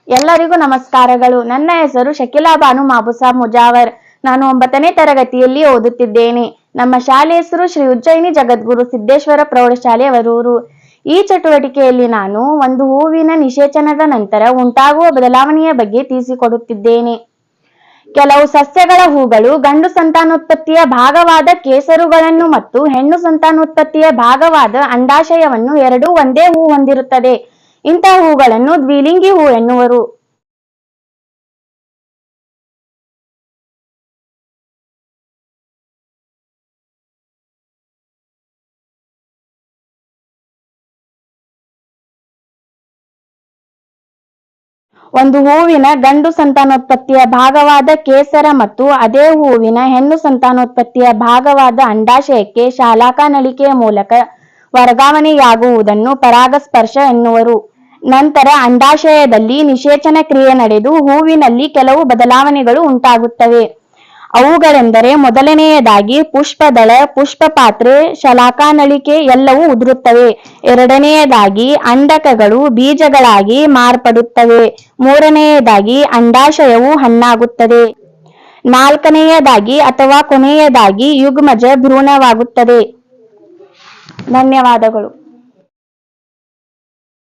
ಎಲ್ಲರಿಗೂ ನಮಸ್ಕಾರಗಳು. ನನ್ನ ಹೆಸರು ಶಕಿಲಾ ಬಾನು ಮಾಬುಸಾಬ್ ಮುಜಾವರ್. ನಾನು 9ನೇ ತರಗತಿಯಲ್ಲಿ ಓದುತ್ತಿದ್ದೇನೆ. ನಮ್ಮ ಶಾಲೆ ಹೆಸರು ಶ್ರೀ ಉಜ್ಜಯಿನಿ ಜಗದ್ಗುರು ಸಿದ್ದೇಶ್ವರ ಪ್ರೌಢಶಾಲೆ ವರೂರು. ಈ ಚಟುವಟಿಕೆಯಲ್ಲಿ ನಾನು ಒಂದು ಹೂವಿನ ನಿಷೇಚನದ ನಂತರ ಉಂಟಾಗುವ ಬದಲಾವಣೆಯ ಬಗ್ಗೆ ತಿಳಿಸಿಕೊಡುತ್ತಿದ್ದೇನೆ. ಕೆಲವು ಸಸ್ಯಗಳ ಹೂಗಳು ಗಂಡು ಸಂತಾನೋತ್ಪತ್ತಿಯ ಭಾಗವಾದ ಕೇಸರುಗಳನ್ನು ಮತ್ತು ಹೆಣ್ಣು ಸಂತಾನೋತ್ಪತ್ತಿಯ ಭಾಗವಾದ ಅಂಡಾಶಯವನ್ನು ಎರಡೂ ಒಂದೇ ಹೂ ಹೊಂದಿರುತ್ತದೆ. ಇಂತಹ ಹೂಗಳನ್ನು ದ್ವಿಲಿಂಗಿ ಹೂ ಎನ್ನುವರು. ಒಂದು ಹೂವಿನ ಗಂಡು ಸಂತಾನೋತ್ಪತ್ತಿಯ ಭಾಗವಾದ ಕೇಸರ ಮತ್ತು ಅದೇ ಹೂವಿನ ಹೆಣ್ಣು ಸಂತಾನೋತ್ಪತ್ತಿಯ ಭಾಗವಾದ ಅಂಡಾಶಯಕ್ಕೆ ಶಾಲಾಕಾ ನಳಿಕೆಯ ಮೂಲಕ ವರ್ಗಾವಣೆಯಾಗುವುದನ್ನು ಪರಾಗಸ್ಪರ್ಶ ಎನ್ನುವರು. ನಂತರ ಅಂಡಾಶಯದಲ್ಲಿ ನಿಷೇಚನ ಕ್ರಿಯೆ ನಡೆದು ಹೂವಿನಲ್ಲಿ ಕೆಲವು ಬದಲಾವಣೆಗಳು ಉಂಟಾಗುತ್ತವೆ. ಅವುಗಳೆಂದರೆ, ಮೊದಲನೆಯದಾಗಿ ಪುಷ್ಪದಳ, ಪುಷ್ಪಪಾತ್ರೆ, ಶಲಾಕಾನಳಿಕೆ ಎಲ್ಲವೂ ಉದುರುತ್ತವೆ. ಎರಡನೆಯದಾಗಿ ಅಂಡಕಗಳು ಬೀಜಗಳಾಗಿ ಮಾರ್ಪಡುತ್ತವೆ. ಮೂರನೆಯದಾಗಿ ಅಂಡಾಶಯವು ಹಣ್ಣಾಗುತ್ತದೆ. ನಾಲ್ಕನೆಯದಾಗಿ ಅಥವಾ ಕೊನೆಯದಾಗಿ ಯುಗ್ಮಜ ಭ್ರೂಣವಾಗುತ್ತದೆ. ಧನ್ಯವಾದಗಳು.